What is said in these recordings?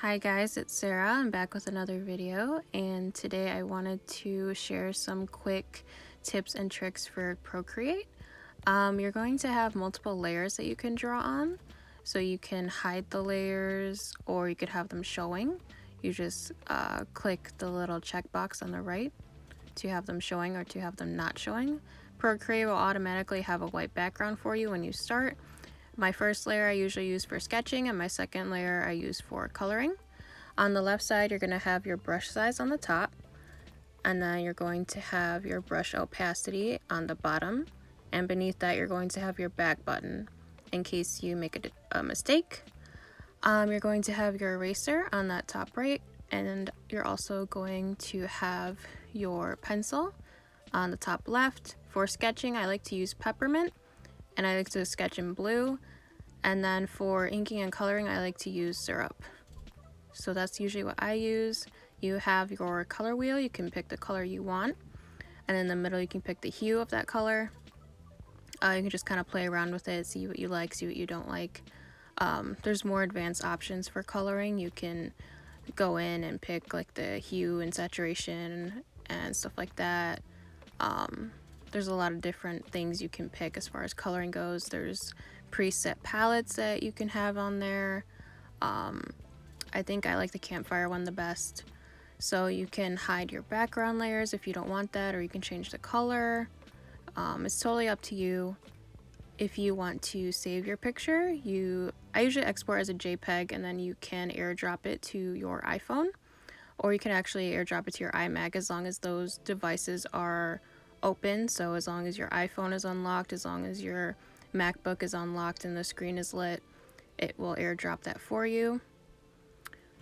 Hi guys, it's Sarah. I'm back with another video, and today I wanted to share some quick tips and tricks for Procreate. You're going to have multiple layers that you can draw on, so you can hide the layers or you could have them showing. You just click the little checkbox on the right to have them showing or to have them not showing. Procreate will automatically have a white background for you when you start. My first layer I usually use for sketching, and my second layer I use for coloring. On the left side, you're going to have your brush size on the top, and then you're going to have your brush opacity on the bottom, and beneath that you're going to have your back button in case you make a mistake. You're going to have your eraser on that top right, and you're also going to have your pencil on the top left. For sketching, I like to use peppermint, and I like to sketch in blue. And then for inking and coloring, I like to use syrup. So that's usually what I use. You have your color wheel, you can pick the color you want. And in the middle, you can pick the hue of that color. You can just kind of play around with it, see what you like, see what you don't like. There's more advanced options for coloring. You can go in and pick like the hue and saturation and stuff like that. There's a lot of different things you can pick as far as coloring goes. There's preset palettes that you can have on there. I think I like the campfire one the best. So you can hide your background layers if you don't want that, or you can change the color. It's totally up to you. If you want to save your picture, I usually export as a JPEG, and then you can airdrop it to your iPhone, or you can actually airdrop it to your iMac as long as those devices are open. So as long as your iPhone is unlocked, as long as your MacBook is unlocked and the screen is lit, it will airdrop that for you.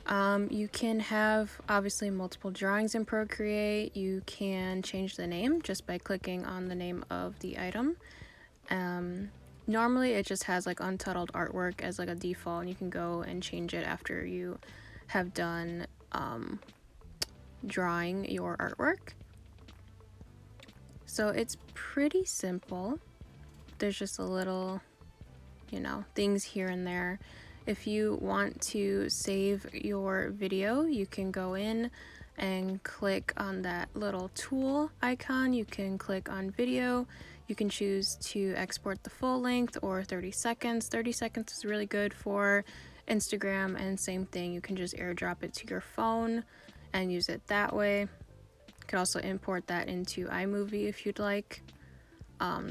You can have obviously multiple drawings in Procreate. You can change the name just by clicking on the name of the item. Normally it just has like untitled artwork as like a default, and you can go and change it after you have done drawing your artwork. So it's pretty simple. There's just a little, things here and there. If you want to save your video, you can go in and click on that little tool icon. You can click on video. You can choose to export the full length or 30 seconds. 30 seconds is really good for Instagram, and same thing, you can just airdrop it to your phone and use it that way. You can also import that into iMovie if you'd like.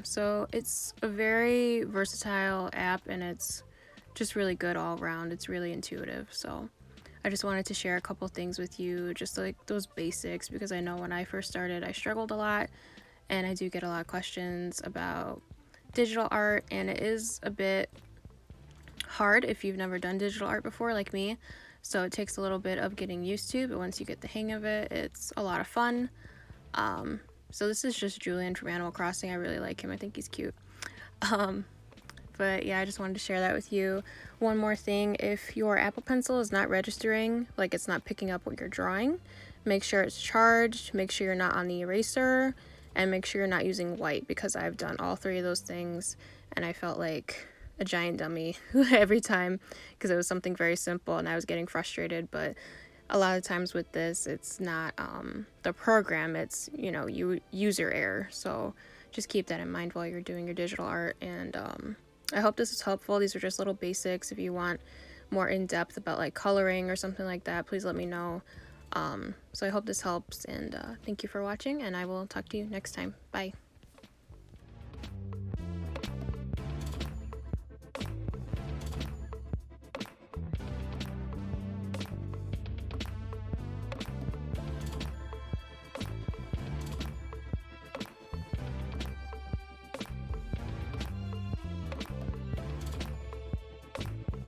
So it's a very versatile app, and it's just really good all around. It's really intuitive. So I just wanted to share a couple things with you, just like those basics, because I know when I first started I struggled a lot, and I do get a lot of questions about digital art, and it is a bit hard if you've never done digital art before like me. So it takes a little bit of getting used to, but once you get the hang of it, it's a lot of fun. So this is just Julian from Animal Crossing. I really like him. I think he's cute. But yeah, I just wanted to share that with you. One more thing, if your Apple Pencil is not registering, like it's not picking up what you're drawing, make sure it's charged, make sure you're not on the eraser, and make sure you're not using white, because I've done all three of those things and I felt like a giant dummy every time because it was something very simple and I was getting frustrated. But a lot of times with this, it's not the program, it's user error. So just keep that in mind while you're doing your digital art. And I hope this is helpful. These are just little basics. If you want more in-depth about like coloring or something like that, please let me know. So I hope this helps, and thank you for watching, and I will talk to you next time. Bye.